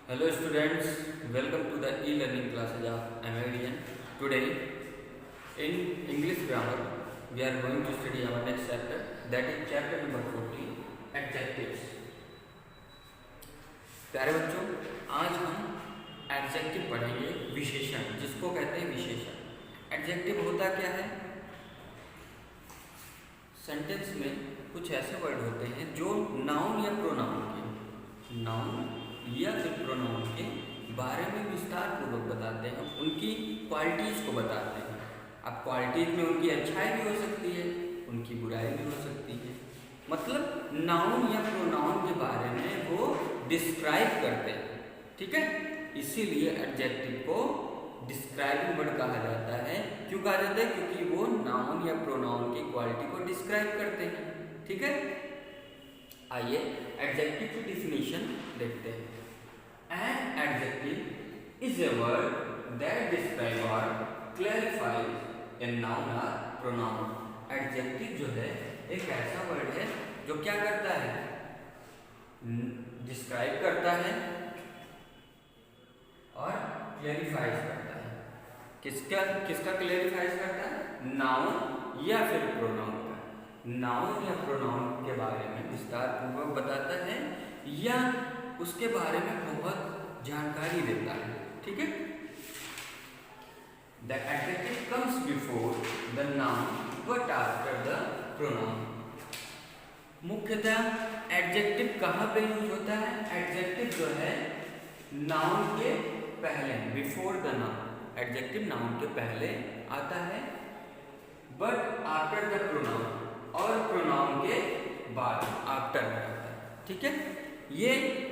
Hello students, welcome to the e-learning classes of MIDN. Today in English grammar we are going to study our next chapter, that is chapter number 14, adjectives. प्यारे बच्चों, आज हम adjective पढ़ेंगे, विशेषण जिसको कहते हैं विशेषण। एडजेक्टिव होता क्या है? सेंटेंस में कुछ ऐसे वर्ड होते हैं जो नाउन या प्रोनाउन के बारे में विस्तार पूर्वक बताते हैं, उनकी क्वालिटीज़ को बताते हैं। अब क्वालिटीज़ में उनकी अच्छाई भी हो सकती है, उनकी बुराई भी हो सकती है। मतलब नाउन या प्रोनाउन के बारे में वो डिस्क्राइब करते हैं, ठीक है। इसीलिए एडजेक्टिव को डिस्क्राइबिंग वर्ड कहा जाता है। क्यों कहा जाता है? क्योंकि वो नाउन या प्रोनाउन की क्वालिटी को डिस्क्राइब करते हैं, ठीक है। आइए एडजेक्टिव की डिफिनीशन देखते हैं। An adjective is a word that describes or clarifies a noun or pronoun. Adjective जो है एक ऐसा वर्ड है जो क्या करता है? डिस्क्राइब करता है और क्लैरिफाइज करता है। किसका क्लैरिफाइज करता है? नाउन या फिर प्रोनाउन का। नाउन या प्रोनाउन के बारे में विस्तार पूर्वक बताता है या उसके बारे में बहुत जानकारी देता है, ठीक है। The adjective comes before the noun but after the pronoun. मुख्यतः एडजेक्टिव कहाँ पे यूज होता है? एडजेक्टिव जो है नाउन के पहले, before the noun. Adjective noun के पहले आता है, बट आफ्टर द प्रोनाउन, और प्रोनाउन के बाद आफ्टर में आता है, ठीक है। ये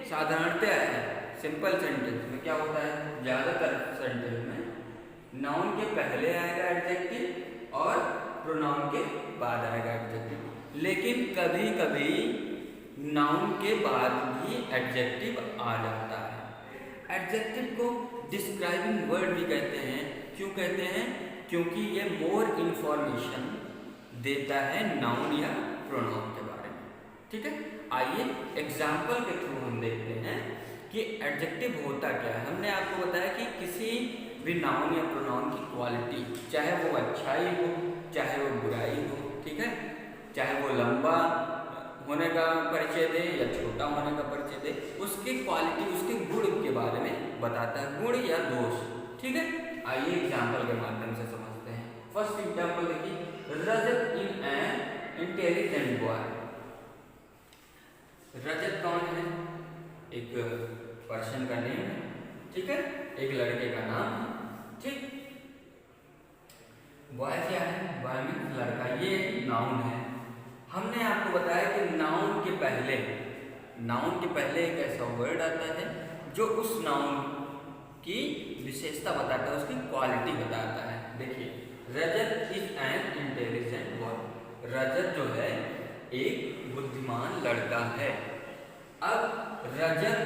साधारणतः है। सिंपल सेंटेंस में क्या होता है? ज़्यादातर सेंटेंस में नाउन के पहले आएगा एडजेक्टिव और प्रोनाउन के बाद आएगा एडजेक्टिव। लेकिन कभी कभी नाउन के बाद भी एडजेक्टिव आ जाता है। एडजेक्टिव को डिस्क्राइबिंग वर्ड भी कहते हैं। क्यों कहते हैं? क्योंकि ये मोर इंफॉर्मेशन देता है नाउन या प्रोनाउन के बारे में, ठीक है। आइए एग्जाम्पल के थ्रू हम देखते हैं कि एडजेक्टिव होता क्या है। हमने आपको बताया कि किसी भी नाउन या प्रोनाउन की क्वालिटी, चाहे वो अच्छाई हो चाहे वो बुराई हो, ठीक है, चाहे वो लंबा होने का परिचय दे या छोटा होने का परिचय दे, उसकी क्वालिटी, उसके गुण के बारे में बताता है, गुण या दोष, ठीक है। आइए एग्जाम्पल के माध्यम से समझते हैं। फर्स्ट एग्जाम्पल देखिए, रजत इन एन इंटेलिजेंट बॉय। रजत कौन है? एक पर्सन का नेम है, ठीक है, एक लड़के का नाम है, ठीक। बॉय क्या है? बॉय मीन्स लड़का, ये नाउन है। हमने आपको बताया कि नाउन के पहले एक ऐसा वर्ड आता है जो उस नाउन की विशेषता बताता है, उसकी क्वालिटी बताता है। देखिए, रजत इज एन इंटेलिजेंट बॉय। रजत जो है एक बुद्धिमान लड़का है। अब रजत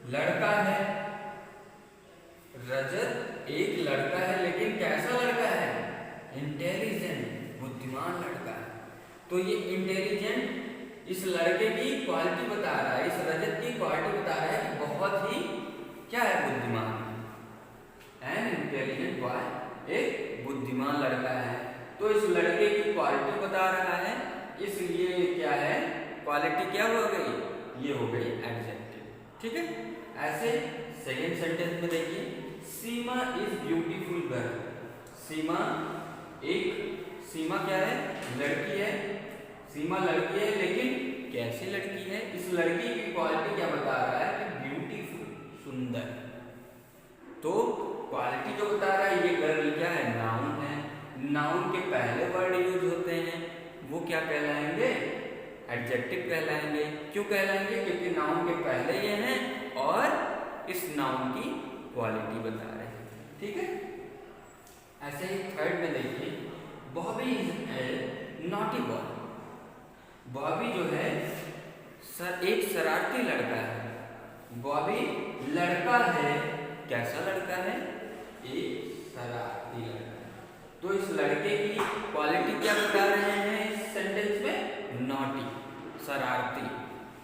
लड़का है, रजत एक लड़का है, लेकिन कैसा लड़का है? इंटेलिजेंट, बुद्धिमान लड़का है। तो ये इंटेलिजेंट इस लड़के की क्वालिटी बता रहा है, इस रजत की क्वालिटी बता रहा है कि बहुत ही क्या है? बुद्धिमान है। एन इंटेलिजेंट बॉय, एक बुद्धिमान लड़का है। तो इस लड़के की क्वालिटी बता रहा है, इसलिए क्या है? क्वालिटी क्या हो गई? ये हो गई एडजेक्टिव, ठीक है। ऐसे सेकेंड सेंटेंस में देखिए, सीमा इज ब्यूटीफुल गर्ल। सीमा क्या है? लड़की है। सीमा लड़की है, लेकिन कैसी लड़की है? इस लड़की की क्वालिटी क्या बता रहा है? कि ब्यूटीफुल, सुंदर। तो क्वालिटी जो बता रहा है, ये गर्ल क्या है? नाउन है। नाउन के पहले वर्ड यूज होते हैं, वो क्या कहलाएंगे? एडजेक्टिव कहलाएंगे। क्यों कहलाएंगे? क्योंकि नाउन के पहले ये हैं और इस नाउन की क्वालिटी बता रहे हैं, ठीक है। ऐसे ही थर्ड में देखिए, Bobby is a naughty boy. Bobby जो है एक शरारती लड़का है। बॉबी लड़का है, कैसा लड़का है? एक शरारती लड़का। तो इस लड़के की क्वालिटी क्या बता रहे हैं इस सेंटेंस में? नॉटी, शरारती।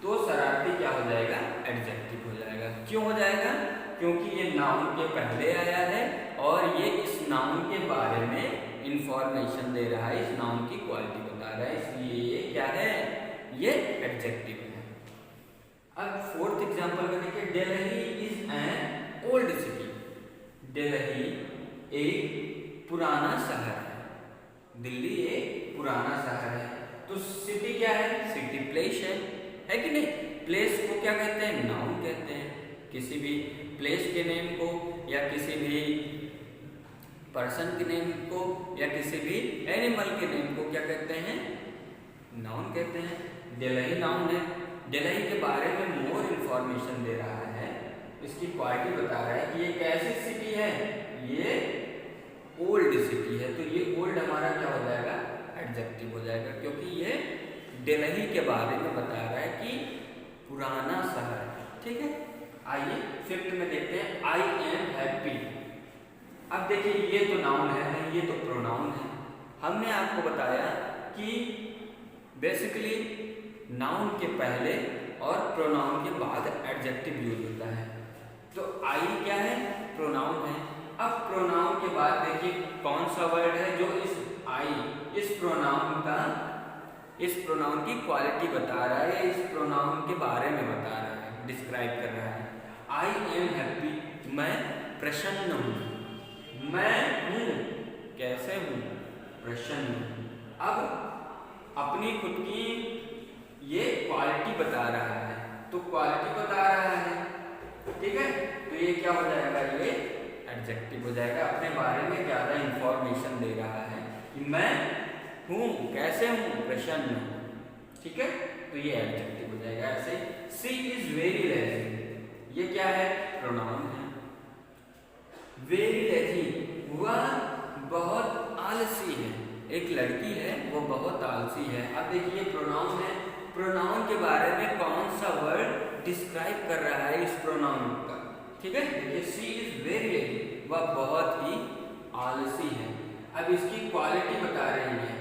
तो शरारती क्या हो जाएगा? एडजेक्टिव हो जाएगा। जाएगा। क्यों हो जाएगा? क्योंकि ये नाउन के पहले आया है और ये इस नाउन के बारे में इंफॉर्मेशन दे रहा है, इस नाउन की क्वालिटी बता रहा है, इसलिए ये क्या है? ये एडजेक्टिव है। अब फोर्थ एग्जांपल में देखिए, Delhi is an old city. Delhi एक पुराना शहर है। दिल्ली एक पुराना शहर है। तो सिटी क्या है? सिटी प्लेस है कि नहीं? प्लेस को क्या कहते हैं? नाउन कहते हैं। किसी भी प्लेस के नेम को या किसी भी पर्सन के नेम को या किसी भी एनिमल के नेम को क्या कहते हैं? नाउन कहते हैं। दिल्ली नाउन है। दिल्ली के बारे में मोर इंफॉर्मेशन दे रहा है, इसकी क्वालिटी बता रहा है कि ये कैसी सिटी है? ये ओल्ड सिटी है। तो ये ओल्ड हमारा क्या हो जाएगा? एडजेक्टिव हो जाएगा, क्योंकि ये दिल्ली के बारे में बता रहा है कि पुराना शहर है। ठीक है, आइए फिफ्थ में देखते हैं, आई एम हैप्पी। अब देखिए, ये तो नाउन है नहीं, ये तो प्रोनाउन है। हमने आपको बताया कि बेसिकली नाउन के पहले और प्रोनाउन के बाद एडजेक्टिव यूज होता है। तो आई क्या है? प्रोनाउन है। अब प्रोनाउन के बाद देखिए कौन सा वर्ड है जो इस आई, इस प्रोनाउन की क्वालिटी बता रहा है, इस प्रोनाउन के बारे में बता रहा है, डिस्क्राइब कर रहा है। आई एम हैप्पी, मैं प्रसन्न हूँ। मैं हूँ, कैसे हूँ? प्रसन्न। अब अपनी खुद की ये क्वालिटी बता रहा है, तो क्वालिटी बता रहा है, ठीक है, तो ये क्या हो जाएगा? ये एडजेक्टिव हो जाएगा। अपने बारे में ज़्यादा इंफॉर्मेशन दे रहा है कि मैं हूँ, कैसे हूँ? प्रसन्न हूँ। ठीक है, तो ये एडजेक्टिव हो जाएगा। ऐसे सी इज वेरी लेजी, ये क्या है? प्रोनाउन है। वेरी लेजी, वह बहुत आलसी है। एक लड़की है, वो बहुत आलसी है। अब देखिए प्रोनाउन है, प्रोनाउन के बारे में कौन सा वर्ड डिस्क्राइब कर रहा है इस प्रोनाउन का? ठीक है, देखिए सी इज वेरी लेजी, वह बहुत ही आलसी है। अब इसकी क्वालिटी बता रही है।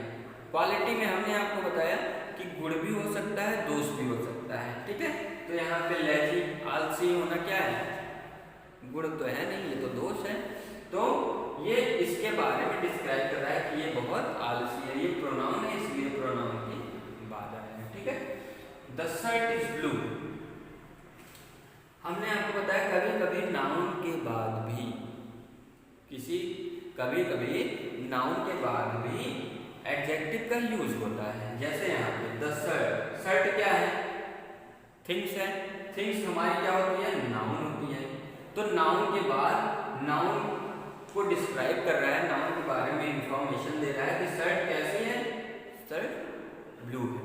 क्वालिटी में हमने आपको बताया कि गुण भी हो सकता है, दोष भी हो सकता है। ठीक है, तो यहाँ पे लेजी, आलसी होना क्या है? गुण तो है नहीं, ये तो दोष है। तो ये इसके बारे में डिस्क्राइब कर रहा है कि ये बहुत आलसी है। ये प्रोनाउन है, इसलिए प्रोनाउन की बात आ रही है। ठीक है, द शर्ट इज ब्लू। हमने आपको बताया कभी कभी नाउन के बाद भी कभी कभी नाउन के बाद भी एडजेक्टिव का यूज होता है। जैसे यहाँ पे द शर्ट, शर्ट क्या है? थिंग्स है। थिंग्स हमारी क्या होती है? नाउन होती है। तो नाउन के बाद नाउन को डिस्क्राइब कर रहा है, नाउन के बारे में इंफॉर्मेशन दे रहा है कि शर्ट कैसी है? शर्ट ब्लू है,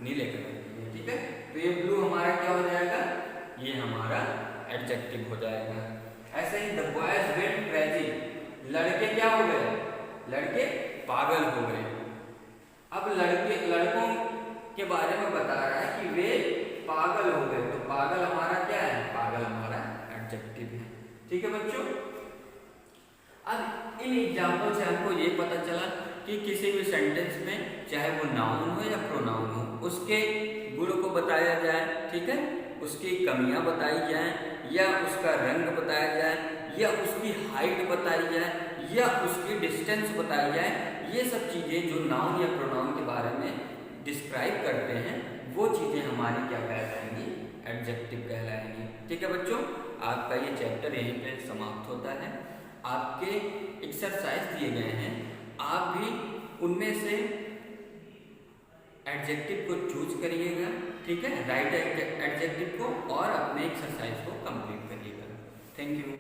नीले कलर की है। ठीक है, तो ये ब्लू हमारा क्या हो जाएगा? ये हमारा एडजेक्टिव हो जाएगा। ऐसे ही द बॉयज वेंट क्रेजी, लड़के क्या हो गए? लड़के पागल हो गए। अब लड़कों के बारे में बता रहा है कि वे पागल हो गए। तो पागल हमारा क्या है? पागल हमारा एडजेक्टिव है। ठीक है बच्चों, अब इन एग्जाम्पल से हमको ये पता चला कि किसी भी सेंटेंस में चाहे वो नाउन हो या प्रोनाउन हो, उसके गुण को बताया जाए, ठीक है, उसकी कमियां बताई जाए, या उसका रंग बताया जाए, या उसकी हाइट बताई जाए, या उसकी डिस्टेंस बताई जाए। ये सब चीज़ें जो नाउन या प्रोनाउन के बारे में डिस्क्राइब करते हैं, वो चीज़ें हमारी क्या कहलाएंगी? एडजेक्टिव कहलाएंगी। ठीक है बच्चों, आपका ये चैप्टर यहीं पे समाप्त होता है। आपके एक्सरसाइज दिए गए हैं, आप भी उनमें से एडजेक्टिव को चूज करिएगा। ठीक है, राइट एडजेक्टिव को, और अपने एक्सरसाइज को कंप्लीट करिएगा। Thank you.